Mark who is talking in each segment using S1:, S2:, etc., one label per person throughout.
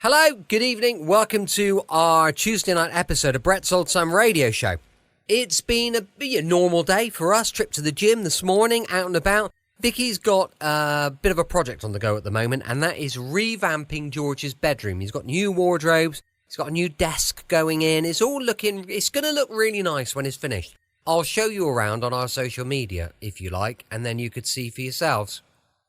S1: Hello, good evening. Welcome to our Tuesday night episode of Brett's Old Time Radio Show. It's been a normal day for us. Trip to the gym this morning, out and about. Vicky's got a bit of a project on the go at the moment, and that is revamping George's bedroom. He's got new wardrobes. He's got a new desk going in. It's going to look really nice when it's finished. I'll show you around on our social media, if you like, and then you could see for yourselves.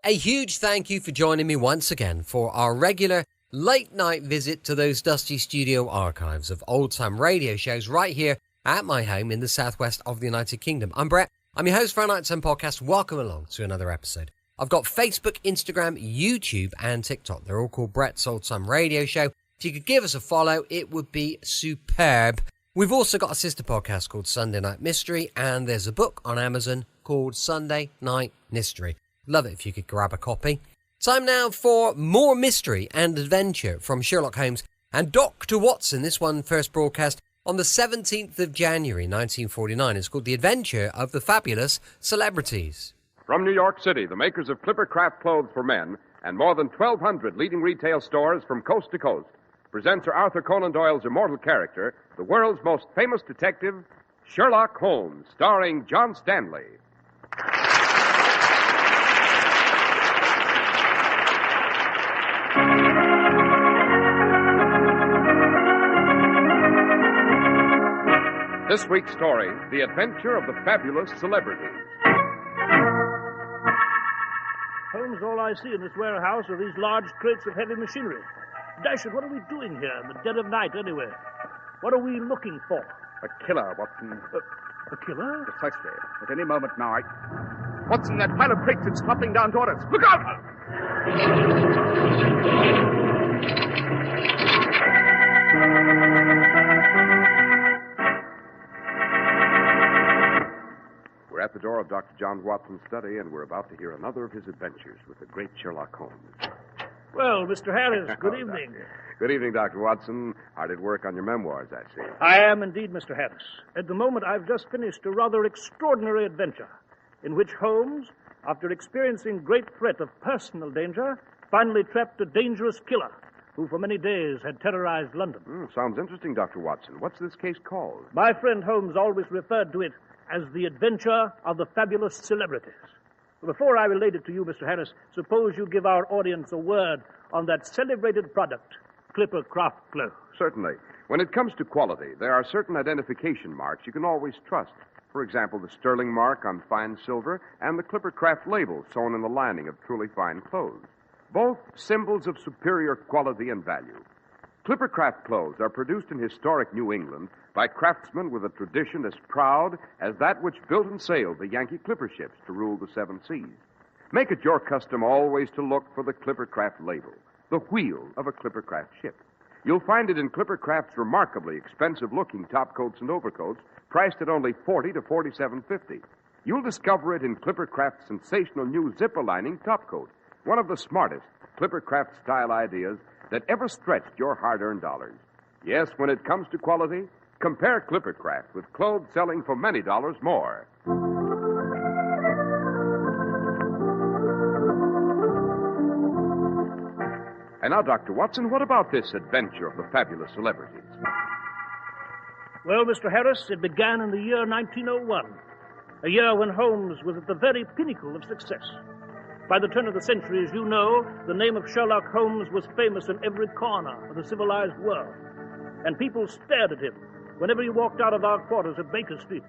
S1: A huge thank you for joining me once again for our regular late night visit to those dusty studio archives of old time radio shows right here at my home in the southwest of the United Kingdom. I'm Brett. I'm your host for our Nighttime podcast. Welcome along to another episode. I've got Facebook, Instagram, YouTube, and TikTok. They're all called Brett's Old Time Radio Show. If you could give us a follow, it would be superb. We've also got a sister podcast called Sunday Night Mystery, and there's a book on Amazon called Sunday Night Mystery. Love it if you could grab a copy. Time now for more mystery and adventure from Sherlock Holmes and Dr. Watson. This one first broadcast on the 17th of January 1949. It's called The Adventure of the Fabulous Celebrities.
S2: From New York City, the makers of Clippercraft clothes for men and more than 1,200 leading retail stores from coast to coast present Sir Arthur Conan Doyle's immortal character, the world's most famous detective, Sherlock Holmes, starring John Stanley. This week's story, The Adventure of the Fabulous Celebrities.
S3: Holmes, all I see in this warehouse are these large crates of heavy machinery. Dash it, what are we doing here in the dead of night anyway? What are we looking for?
S4: A killer, Watson.
S3: A killer?
S4: Precisely. At any moment now, Watson, that pile of crates is flopping down toward us. Look out!
S2: We're at the door of Dr. John Watson's study, and we're about to hear another of his adventures with the great Sherlock Holmes.
S3: Well, Mr. Harris, good evening.
S2: Good evening, Dr. Watson. Hard at work on your memoirs, I see.
S3: I am indeed, Mr. Harris. At the moment, I've just finished a rather extraordinary adventure in which Holmes, after experiencing great threat of personal danger, finally trapped a dangerous killer who for many days had terrorized London.
S2: Sounds interesting, Dr. Watson. What's this case called?
S3: My friend Holmes always referred to it as the adventure of the fabulous celebrities. Before I relate it to you, Mr. Harris, suppose you give our audience a word on that celebrated product, Clippercraft clothes.
S2: Certainly. When it comes to quality, there are certain identification marks you can always trust. For example, the sterling mark on fine silver and the Clippercraft label sewn in the lining of truly fine clothes. Both symbols of superior quality and value. Clippercraft clothes are produced in historic New England by craftsmen with a tradition as proud as that which built and sailed the Yankee clipper ships to rule the seven seas. Make it your custom always to look for the Clippercraft label, the wheel of a Clippercraft ship. You'll find it in Clippercraft's remarkably expensive-looking topcoats and overcoats, priced at only $40 to $47.50. You'll discover it in Clippercraft's sensational new zipper-lining topcoat, one of the smartest Clippercraft-style ideas that ever stretched your hard-earned dollars. Yes, when it comes to quality, compare Clippercraft with clothes selling for many dollars more. And now, Dr. Watson, what about this adventure of the fabulous celebrities?
S3: Well, Mr. Harris, it began in the year 1901, a year when Holmes was at the very pinnacle of success. By the turn of the century, as you know, the name of Sherlock Holmes was famous in every corner of the civilized world, and people stared at him whenever he walked out of our quarters at Baker Street.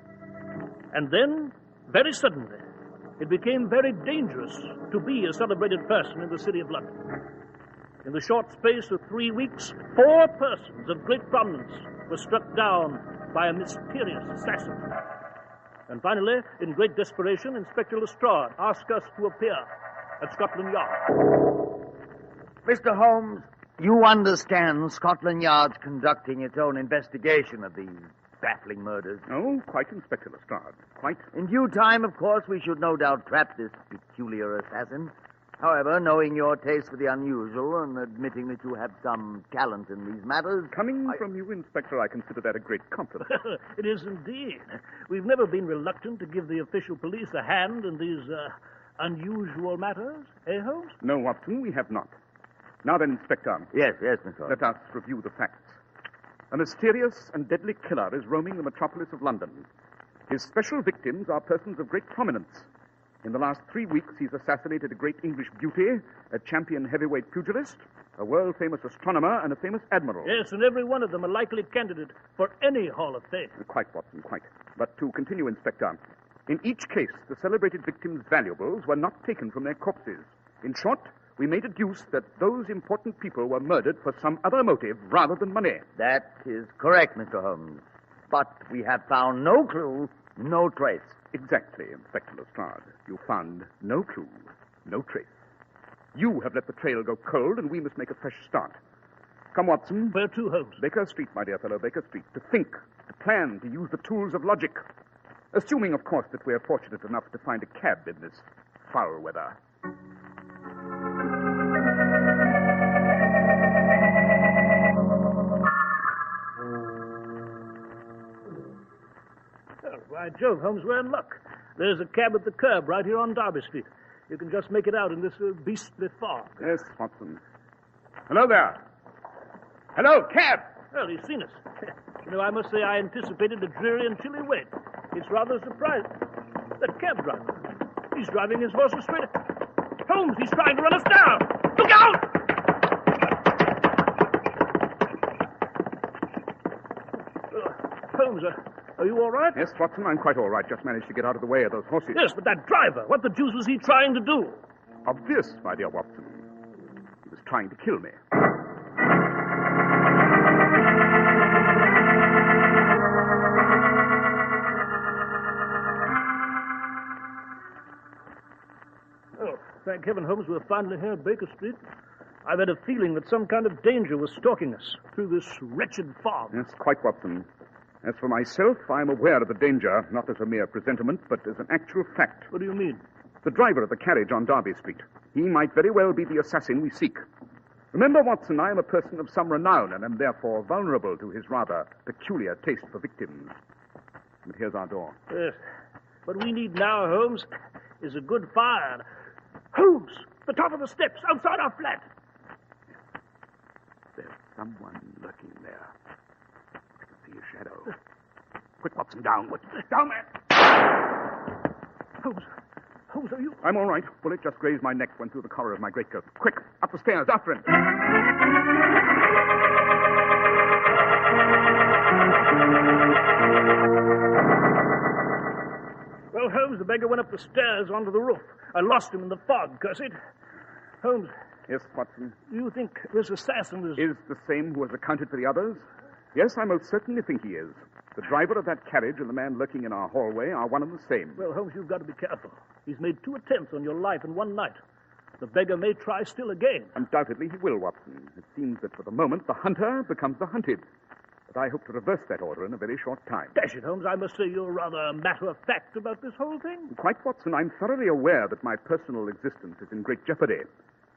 S3: And then, very suddenly, it became very dangerous to be a celebrated person in the city of London. In the short space of 3 weeks, 4 persons of great prominence were struck down by a mysterious assassin. And finally, in great desperation, Inspector Lestrade asked us to appear at Scotland Yard.
S5: Mr. Holmes, you understand Scotland Yard's conducting its own investigation of these baffling murders.
S4: Oh, quite, Inspector Lestrade. Quite.
S5: In due time, of course, we should no doubt trap this peculiar assassin. However, knowing your taste for the unusual and admitting that you have some talent in these matters...
S4: Coming from you, Inspector, I consider that a great compliment.
S3: It is indeed. We've never been reluctant to give the official police a hand in these unusual matters, eh, Holmes?
S4: No, Watson, we have not. Now then, Inspector.
S5: Yes, Mr. Holmes.
S4: Let us review the facts. A mysterious and deadly killer is roaming the metropolis of London. His special victims are persons of great prominence. In the last 3 weeks, he's assassinated a great English beauty, a champion heavyweight pugilist, a world-famous astronomer, and a famous admiral.
S3: Yes, and every one of them a likely candidate for any Hall of Fame.
S4: Quite, Watson, quite. But to continue, Inspector, in each case, the celebrated victims' valuables were not taken from their corpses. In short, we may deduce that those important people were murdered for some other motive rather than money.
S5: That is correct, Mr. Holmes. But we have found no clue, no trace.
S4: Exactly, Inspector Lestrade. You found no clue, no trace. You have let the trail go cold, and we must make a fresh start. Come, Watson.
S3: Where to, Holmes?
S4: Baker Street, my dear fellow, Baker Street. To think, to plan, to use the tools of logic. Assuming, of course, that we're fortunate enough to find a cab in this foul weather.
S3: Oh, by Jove, Holmes, we're in luck. There's a cab at the curb right here on Derby Street. You can just make it out in this beastly fog.
S4: Yes, Watson. Hello there. Hello, cab!
S3: Well, he's seen us. You know, I must say I anticipated a dreary and chilly wait. It's rather surprising. That cab driver, he's driving his horses straight. Holmes, he's trying to run us down! Look out! Holmes, are you all right?
S4: Yes, Watson, I'm quite all right. Just managed to get out of the way of those horses.
S3: Yes, but that driver, what the deuce was he trying to do?
S4: Obvious, my dear Watson. He was trying to kill me.
S3: Oh, thank heaven, Holmes, we're finally here at Baker Street. I've had a feeling that some kind of danger was stalking us through this wretched fog.
S4: Yes, quite, Watson. As for myself, I'm aware of the danger, not as a mere presentiment, but as an actual fact.
S3: What do you mean?
S4: The driver of the carriage on Derby Street. He might very well be the assassin we seek. Remember, Watson, I am a person of some renown and am therefore vulnerable to his rather peculiar taste for victims. But here's our door.
S3: Yes. What we need now, Holmes, is a good fire. Holmes! The top of the steps outside our flat.
S4: There's someone lurking there. I can see a shadow. Quick, Watson, down. Down there!
S3: Holmes, are you...
S4: I'm all right. Bullet just grazed my neck, went through the collar of my greatcoat. Quick, up the stairs, after him.
S3: Well, Holmes, the beggar went up the stairs onto the roof. I lost him in the fog, curse it. Holmes,
S4: Yes, Watson.
S3: do you think this assassin
S4: Is the same who has accounted for the others? Yes, I most certainly think he is. The driver of that carriage and the man lurking in our hallway are one and the same.
S3: Well, Holmes, you've got to be careful. He's made 2 attempts on your life in one night. The beggar may try still again.
S4: Undoubtedly he will, Watson. It seems that for the moment the hunter becomes the hunted. But I hope to reverse that order in a very short time.
S3: Dash it, Holmes, I must say you're rather matter-of-fact about this whole thing.
S4: Quite, Watson. I'm thoroughly aware that my personal existence is in great jeopardy.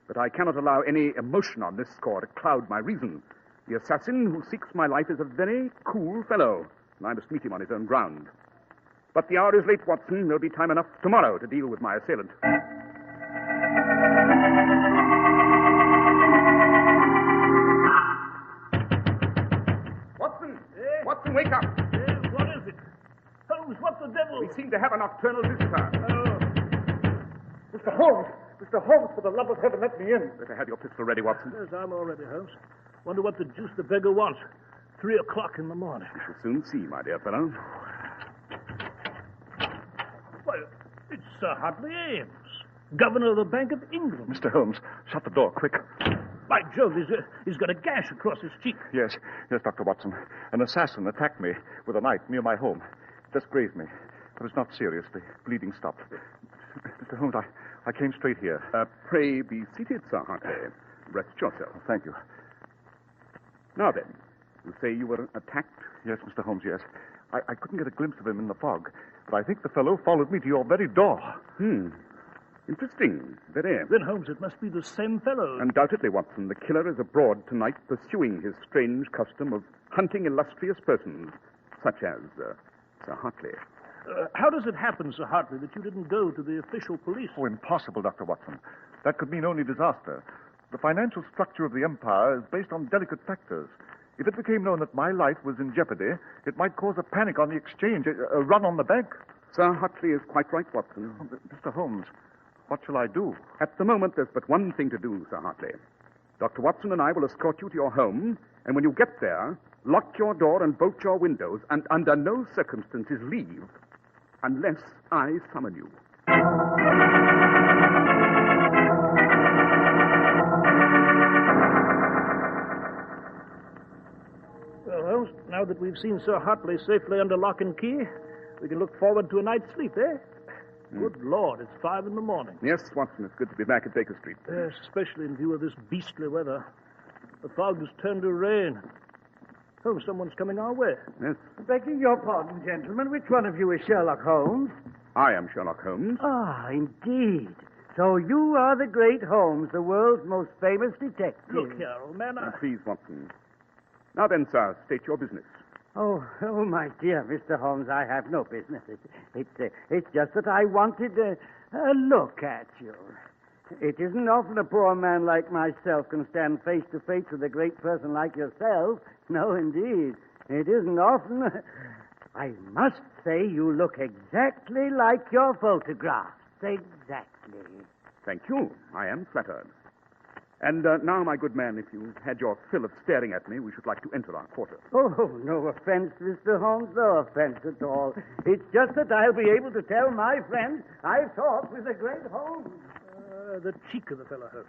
S4: But I cannot allow any emotion on this score to cloud my reason. The assassin who seeks my life is a very cool fellow, and I must meet him on his own ground. But the hour is late, Watson. There'll be time enough tomorrow to deal with my assailant. Watson! Watson, wake up!
S3: What is it? Holmes, what the devil?
S4: We seem to have a nocturnal visitor.
S3: Oh.
S4: Mr. Holmes! Mr. Holmes, for the love of heaven, let me in. Better have your pistol ready, Watson.
S3: Yes, I'm all ready, Holmes. Wonder what the deuce the beggar wants. 3 o'clock in the morning.
S4: We shall soon see, my dear fellow.
S3: Why, it's Sir Hartley Ames, Governor of the Bank of England.
S6: Mr. Holmes, shut the door, quick.
S3: By Jove, he's got a gash across his cheek.
S6: Yes, Dr. Watson. An assassin attacked me with a knife near my home. Just grazed me, but it's not serious. The bleeding stopped. Mr. Holmes, I came straight here.
S4: Pray be seated, Sir Hartley. Rest yourself.
S6: Thank you.
S4: Now then, you say you were attacked?
S6: Yes, Mr. Holmes, yes. I couldn't get a glimpse of him in the fog, but I think the fellow followed me to your very door.
S4: Interesting. Very.
S3: Then, Holmes, it must be the same fellow.
S4: Undoubtedly, Watson. The killer is abroad tonight pursuing his strange custom of hunting illustrious persons, such as Sir Hartley.
S3: How does it happen, Sir Hartley, that you didn't go to the official police?
S6: Oh, impossible, Dr. Watson. That could mean only disaster. The financial structure of the empire is based on delicate factors. If it became known that my life was in jeopardy, it might cause a panic on the exchange, a run on the bank.
S4: Sir Hartley is quite right, Watson.
S6: Oh, Mr. Holmes, what shall I do?
S4: At the moment, there's but one thing to do, Sir Hartley. Dr. Watson and I will escort you to your home, and when you get there, lock your door and bolt your windows, and under no circumstances leave unless I summon you.
S3: Well, Holmes, now that we've seen Sir Hartley safely under lock and key, we can look forward to a night's sleep, eh? Good Lord, it's 5 in the morning.
S4: Yes, Watson, it's good to be back at Baker Street.
S3: Yes, especially in view of this beastly weather. The fog has turned to rain. Oh, someone's coming our way.
S4: Yes,
S7: Begging your pardon, gentlemen, which one of you is Sherlock Holmes?
S4: I am Sherlock Holmes.
S7: Ah, indeed. So you are the great Holmes, the world's most famous detective.
S3: Look here, old man.
S4: Please, Watson. Now then, sir, state your business.
S7: Oh, my dear Mr. Holmes, I have no business. It's just that I wanted a look at you. It isn't often a poor man like myself can stand face to face with a great person like yourself. No, indeed. It isn't often. I must say you look exactly like your photographs. Exactly.
S4: Thank you. I am flattered. And now, my good man, if you've had your fill of staring at me, we should like to enter our quarters.
S7: Oh, no offense, Mr. Holmes, no offense at all. It's just that I'll be able to tell my friends I've talked with the great Holmes.
S3: The cheek of the fellow, Holmes.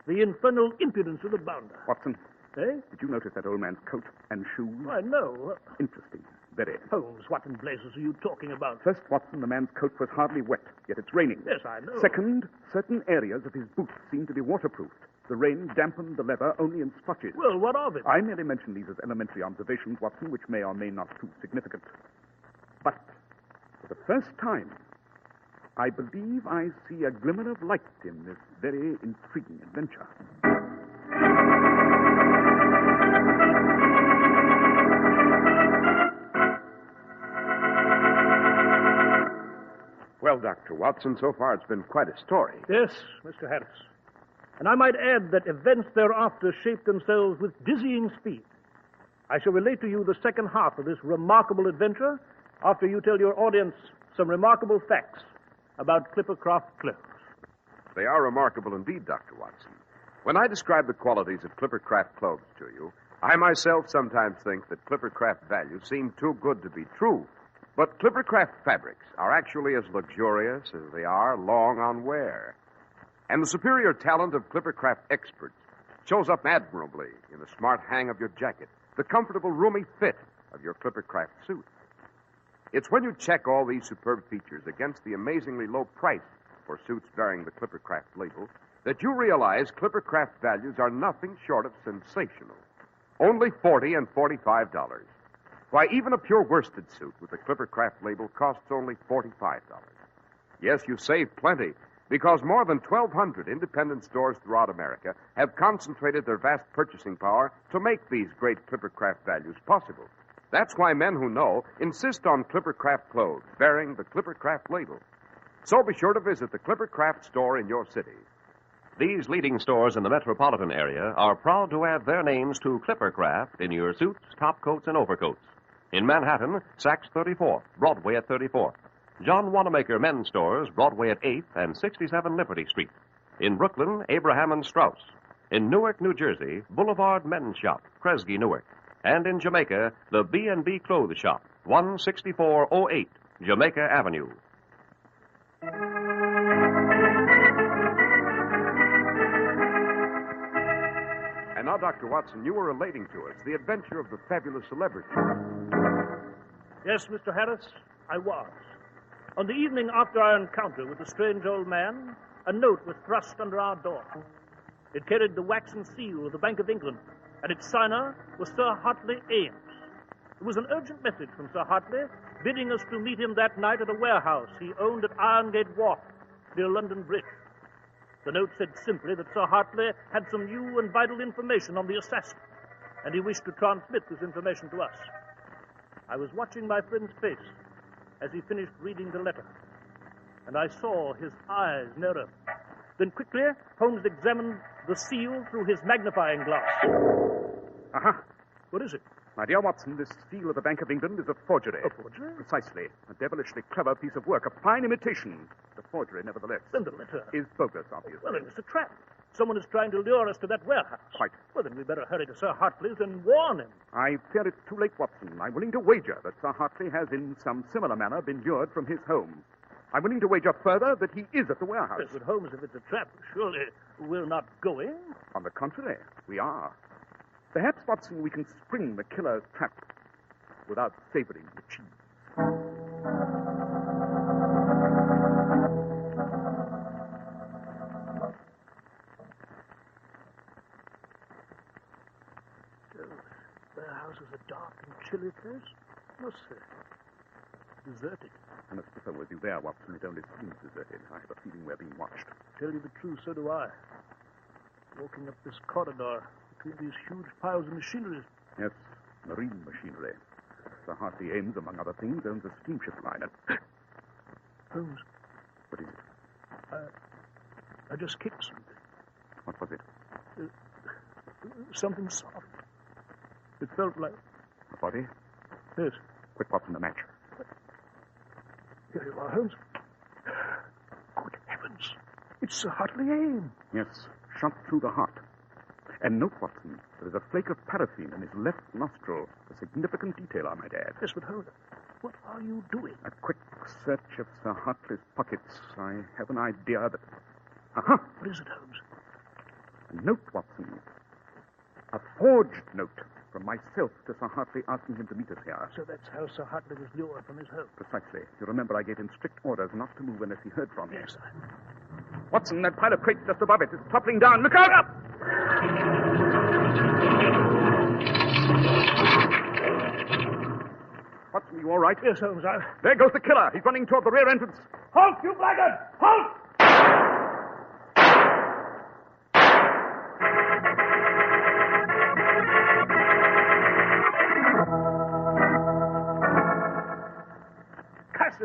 S3: The infernal impudence of the bounder.
S4: Watson,
S3: Eh?
S4: did you notice that old man's coat and shoes?
S3: Why, no.
S4: Interesting. Very.
S3: Holmes, what in blazes are you talking about?
S4: First, Watson, the man's coat was hardly wet, yet it's raining.
S3: Yes, I know.
S4: Second, certain areas of his boots seem to be waterproofed. The rain dampened the leather only in splotches.
S3: Well, what of it?
S4: I merely mention these as elementary observations, Watson, which may or may not prove significant. But for the first time, I believe I see a glimmer of light in this very intriguing adventure.
S2: Well, Dr. Watson, so far it's been quite a story.
S3: Yes, Mr. Harris. And I might add that events thereafter shape themselves with dizzying speed. I shall relate to you the second half of this remarkable adventure after you tell your audience some remarkable facts about Clippercraft clothes.
S2: They are remarkable indeed, Dr. Watson. When I describe the qualities of Clippercraft clothes to you, I myself sometimes think that Clippercraft values seem too good to be true. But Clippercraft fabrics are actually as luxurious as they are long on wear. And the superior talent of Clippercraft experts shows up admirably in the smart hang of your jacket, the comfortable, roomy fit of your Clippercraft suit. It's when you check all these superb features against the amazingly low price for suits bearing the Clippercraft label that you realize Clippercraft values are nothing short of sensational. Only $40 and $45. Why, even a pure worsted suit with the Clippercraft label costs only $45. Yes, you save plenty, because more than 1,200 independent stores throughout America have concentrated their vast purchasing power to make these great Clippercraft values possible. That's why men who know insist on Clippercraft clothes bearing the Clippercraft label. So be sure to visit the Clippercraft store in your city.
S8: These leading stores in the metropolitan area are proud to add their names to Clippercraft in your suits, topcoats, and overcoats. In Manhattan, Saks 34th, Broadway at 34th. John Wanamaker Men's Stores, Broadway at 8th and 67 Liberty Street. In Brooklyn, Abraham and Strauss. In Newark, New Jersey, Boulevard Men's Shop, Kresge, Newark. And in Jamaica, the B&B Clothes Shop, 16408 Jamaica Avenue.
S2: And now, Dr. Watson, you were relating to us the adventure of the fabulous celebrity.
S3: Yes, Mr. Harris, I was. On the evening after our encounter with the strange old man, a note was thrust under our door. It carried the waxen seal of the Bank of England, and its signer was Sir Hartley Ames. It was an urgent message from Sir Hartley, bidding us to meet him that night at a warehouse he owned at Irongate Wharf, near London Bridge. The note said simply that Sir Hartley had some new and vital information on the assassin, and he wished to transmit this information to us. I was watching my friend's face as he finished reading the letter, and I saw his eyes narrow. Then quickly, Holmes examined the seal through his magnifying glass.
S4: Aha!
S3: What is it?
S4: My dear Watson, this seal of the Bank of England is a forgery.
S3: A forgery?
S4: Precisely. A devilishly clever piece of work. A fine imitation. The forgery, nevertheless.
S3: Then the letter
S4: is bogus, obviously.
S3: Well, then it's a trap. Someone is trying to lure us to that warehouse.
S4: Quite.
S3: Well, then we better hurry to Sir Hartley's and warn him.
S4: I fear it's too late, Watson. I'm willing to wager that Sir Hartley has, in some similar manner, been lured from his home. I'm willing to wager further that he is at the warehouse.
S3: Yes, but Holmes, if it's a trap, surely we're not going.
S4: On the contrary, we are. Perhaps, Watson, we can spring the killer's trap without savoring the cheese.
S3: The warehouse is a dark and chilly place. Must say. Deserted.
S4: I must differ with you there, Watson. It only seems deserted. I have a feeling we're being watched.
S3: Tell you the truth, so do I. Walking up this corridor between these huge piles of machinery.
S4: Yes, marine machinery. Sir Hartley Ames, among other things, owns a steamship liner.
S3: Holmes.
S4: What is it?
S3: I just kicked something.
S4: What was it?
S3: Something soft. It felt like...
S4: A body?
S3: Yes.
S4: Quick, Watson, a match.
S3: Here you are, Holmes. Good heavens. It's Sir Hartley Ames.
S4: Yes, shot through the heart. And note, Watson, there is a flake of paraffin in his left nostril. A significant detail, I might add.
S3: Yes, but hold on. What are you doing?
S4: A quick search of Sir Hartley's pockets. I have an idea that... Aha!
S3: What is it, Holmes?
S4: A note, Watson. A forged note from myself to Sir Hartley asking him to meet us here.
S3: So that's how Sir Hartley was lured from his home.
S4: Precisely. You remember I gave him strict orders not to move unless he heard from me.
S3: Yes, sir.
S4: Watson, that pile of crates just above it is toppling down. Look out! Up! Watson, you all right?
S3: Yes, Holmes,
S4: There goes the killer. He's running toward the rear entrance. Halt, you blackguard! Halt!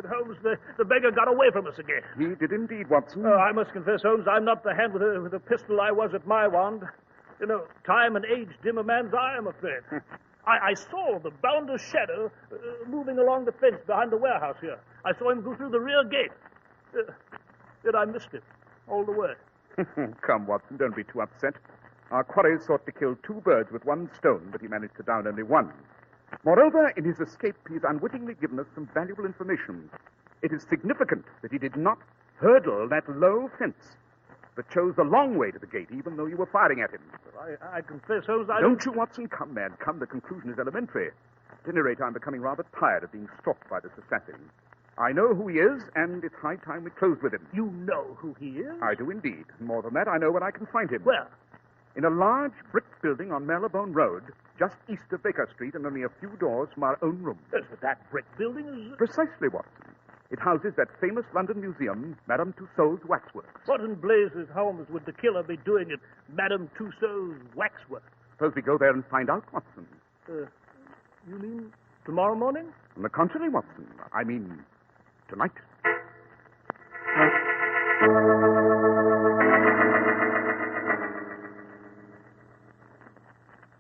S3: Holmes, the beggar got away from us again.
S4: He did indeed, Watson.
S3: Oh, I must confess, Holmes, I'm not the hand with a pistol I was at my wand. You know, time and age dim a man's eye, I'm afraid. I saw the boundless shadow moving along the fence behind the warehouse here. I saw him go through the rear gate. Yet I missed him all the way.
S4: Come, Watson, don't be too upset. Our quarry sought to kill two birds with one stone, but he managed to down only one. Moreover, in his escape, he's unwittingly given us some valuable information. It is significant that he did not hurdle that low fence, but chose the long way to the gate, even though you were firing at him.
S3: I confess, Holmes,
S4: Don't you, Watson? Come, man, come. The conclusion is elementary. At any rate, I'm becoming rather tired of being stalked by this assassin. I know who he is, and it's high time we closed with him.
S3: You know who he is?
S4: I do indeed. More than that, I know where I can find him.
S3: Where?
S4: In a large brick building on Marylebone Road, just east of Baker Street and only a few doors from our own room.
S3: Yes, but that brick building is...
S4: Precisely, Watson. It houses that famous London museum, Madame Tussauds Waxworks.
S3: What in blazes, Holmes, would the killer be doing at Madame Tussauds Waxworks?
S4: Suppose we go there and find out, Watson.
S3: You mean tomorrow morning?
S4: On the contrary, Watson. I mean, tonight.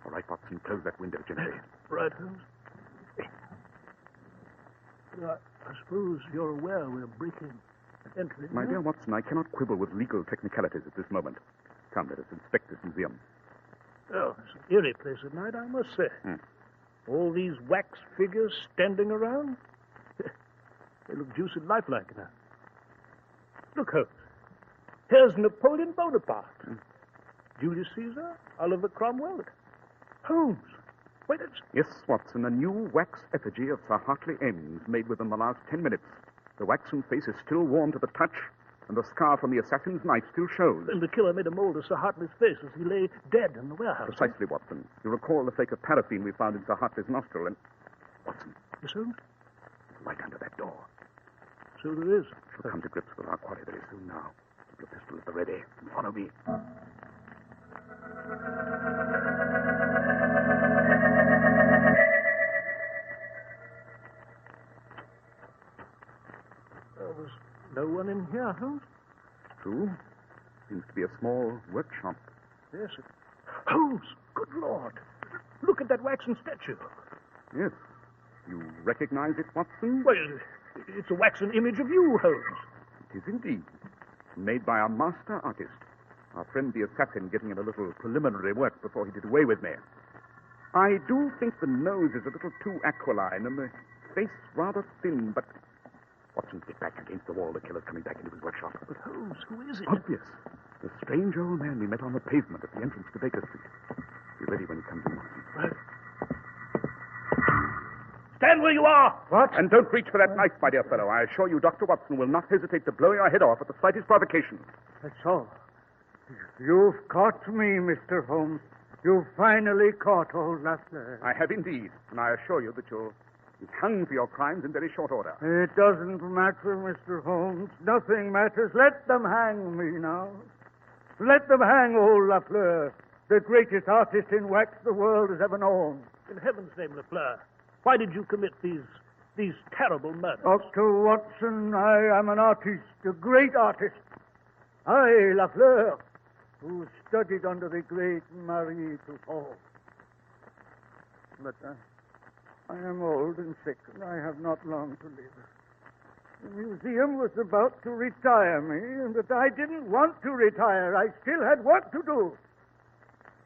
S4: All right, Watson, close that window gently.
S3: Right, Holmes. I suppose you're aware we're breaking and entering.
S4: My dear Watson, I cannot quibble with legal technicalities at this moment. Come, let us inspect this museum.
S3: Oh, it's an eerie place at night, I must say. All these wax figures standing around. They look juicy lifelike now. Look, Holmes. Here's Napoleon Bonaparte. Julius Caesar, Oliver Cromwell. Holmes. Wait,
S4: Yes, Watson, a new wax effigy of Sir Hartley Ames made within the last 10 minutes. The waxen face is still warm to the touch, and the scar from the assassin's knife still shows.
S3: And the killer made a mold of Sir Hartley's face as he lay dead in the warehouse.
S4: Precisely, Watson. You recall the flake of paraffin we found in Sir Hartley's nostril, and... Watson.
S3: Yes, Holmes?
S4: Right under that door.
S3: So there is.
S4: We'll come to grips with our quarry very soon now. Keep your pistol at the ready and follow me.
S3: There's no one in here, Holmes?
S4: True. Seems to be a small workshop.
S3: Yes. Holmes, good Lord. Look at that waxen statue.
S4: Yes. You recognize it, Watson?
S3: Well, it's a waxen image of you, Holmes.
S4: It is indeed. Made by a master artist. Our friend the assassin getting in a little preliminary work before he did away with me. I do think the nose is a little too aquiline and the face rather thin, but... Watson, get back against the wall. The killer's coming back into his workshop.
S3: But Holmes, who is it?
S4: Obvious. The strange old man we met on the pavement at the entrance to Baker Street. Be ready when he comes in, Watson.
S3: Right. Stand where you are!
S4: What? And don't reach for that knife, my dear fellow. I assure you Dr. Watson will not hesitate to blow your head off at the slightest provocation.
S7: That's all. You've caught me, Mr. Holmes. You've finally caught old Lafleur.
S4: I have indeed, and I assure you that you'll be hung for your crimes in very short order.
S7: It doesn't matter, Mr. Holmes. Nothing matters. Let them hang me now. Let them hang old Lafleur, the greatest artist in wax the world has ever known.
S3: In heaven's name, Lafleur, why did you commit these terrible murders?
S7: Dr. Watson, I am an artist, a great artist. I, Lafleur, who studied under the great Marie Tussauds. But I am old and sick, and I have not long to live. The museum was about to retire me, but I didn't want to retire. I still had work to do.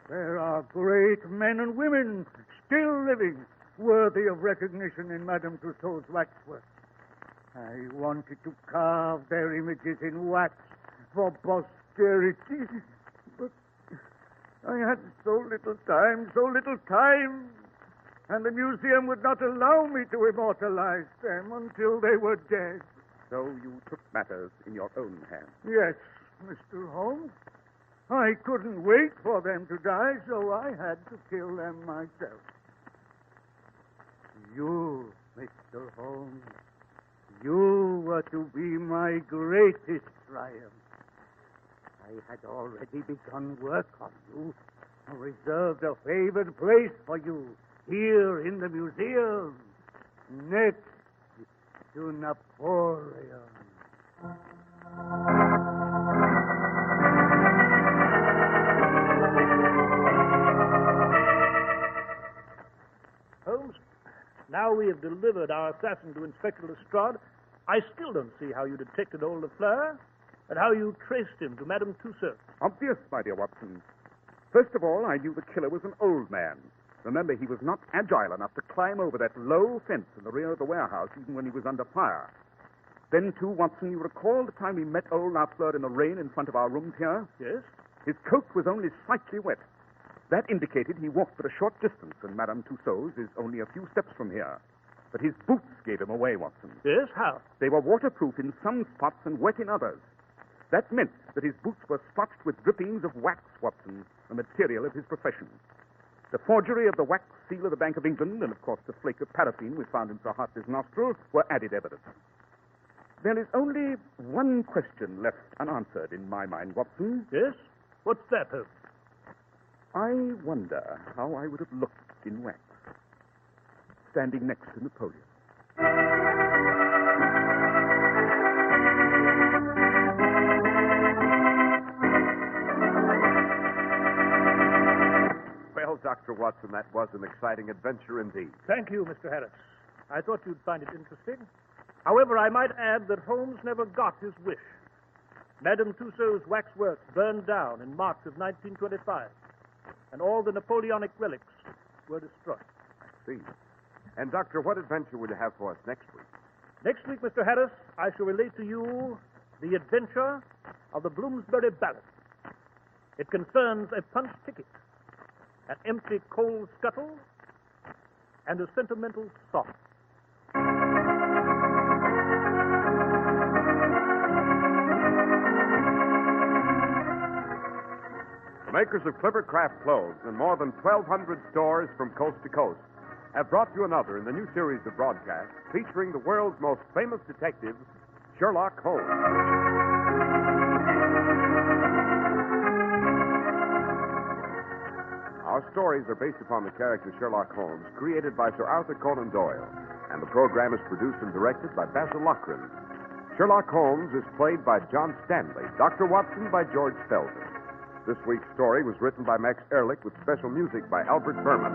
S7: There are great men and women still living, worthy of recognition in Madame Tussauds waxwork. I wanted to carve their images in wax for posterity, but I had so little time, and the museum would not allow me to immortalize them until they were dead.
S4: So you took matters in your own hands.
S7: Yes, Mr. Holmes. I couldn't wait for them to die, so I had to kill them myself. You, Mr. Holmes, you were to be my greatest triumph. I had already begun work on you, and reserved a favored place for you here in the museum, next to Napoleon.
S3: Holmes, now we have delivered our assassin to Inspector Lestrade, I still don't see how you detected old Lafleur and how you traced him to Madame Tussauds.
S4: Obvious, my dear Watson. First of all, I knew the killer was an old man. Remember, he was not agile enough to climb over that low fence in the rear of the warehouse, even when he was under fire. Then, too, Watson, you recall the time we met old Lafleur in the rain in front of our rooms here?
S3: Yes?
S4: His coat was only slightly wet. That indicated he walked but a short distance, and Madame Tussauds is only a few steps from here. But his boots gave him away, Watson.
S3: Yes? How?
S4: They were waterproof in some spots and wet in others. That meant that his boots were spotched with drippings of wax, Watson, the material of his profession. The forgery of the wax seal of the Bank of England and, of course, the flake of paraffin we found in Sir Hartley's nostril were added evidence. There is only one question left unanswered in my mind, Watson.
S3: Yes? What's that, Holmes?
S4: I wonder how I would have looked in wax, standing next to Napoleon.
S2: Well, Dr. Watson, that was an exciting adventure indeed.
S3: Thank you, Mr. Harris. I thought you'd find it interesting. However, I might add that Holmes never got his wish. Madame Tussauds' waxworks burned down in March of 1925, and all the Napoleonic relics were destroyed.
S2: I see. And, Doctor, what adventure will you have for us next week?
S3: Next week, Mr. Harris, I shall relate to you the adventure of the Bloomsbury Ballad. It concerns a punch ticket, an empty coal scuttle, and a sentimental song.
S2: The makers of Clippercraft clothes and more than 1,200 stores from coast to coast have brought you another in the new series of broadcasts featuring the world's most famous detective, Sherlock Holmes. Our stories are based upon the character Sherlock Holmes, created by Sir Arthur Conan Doyle, and the program is produced and directed by Basil Lochran. Sherlock Holmes is played by John Stanley, Dr. Watson by George Felder. This week's story was written by Max Ehrlich with special music by Albert Berman.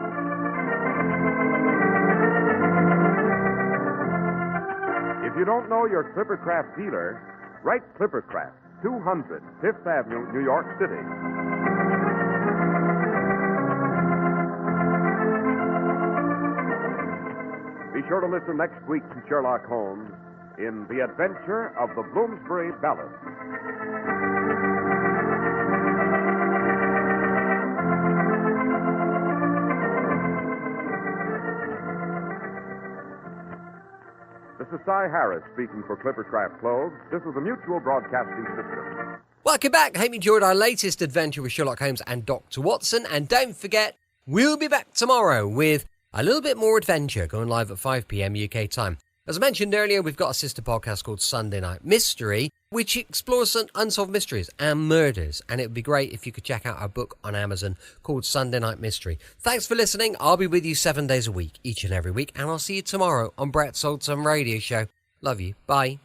S2: If you don't know your Clippercraft dealer, write Clippercraft, 200 Fifth Avenue, New York City. Be sure to listen next week to Sherlock Holmes in The Adventure of the Bloomsbury Ballad. This is Cy Harris speaking for Clippercraft Clothes. This is the Mutual Broadcasting System.
S1: Welcome back. Hope you enjoyed our latest adventure with Sherlock Holmes and Dr. Watson. And don't forget, we'll be back tomorrow with a little bit more adventure, going live at 5 p.m. UK time. As I mentioned earlier, we've got a sister podcast called Sunday Night Mystery, which explores some unsolved mysteries and murders. And it would be great if you could check out our book on Amazon called Sunday Night Mystery. Thanks for listening. I'll be with you 7 days a week, each and every week. And I'll see you tomorrow on Brett's Old Time Radio Show. Love you. Bye.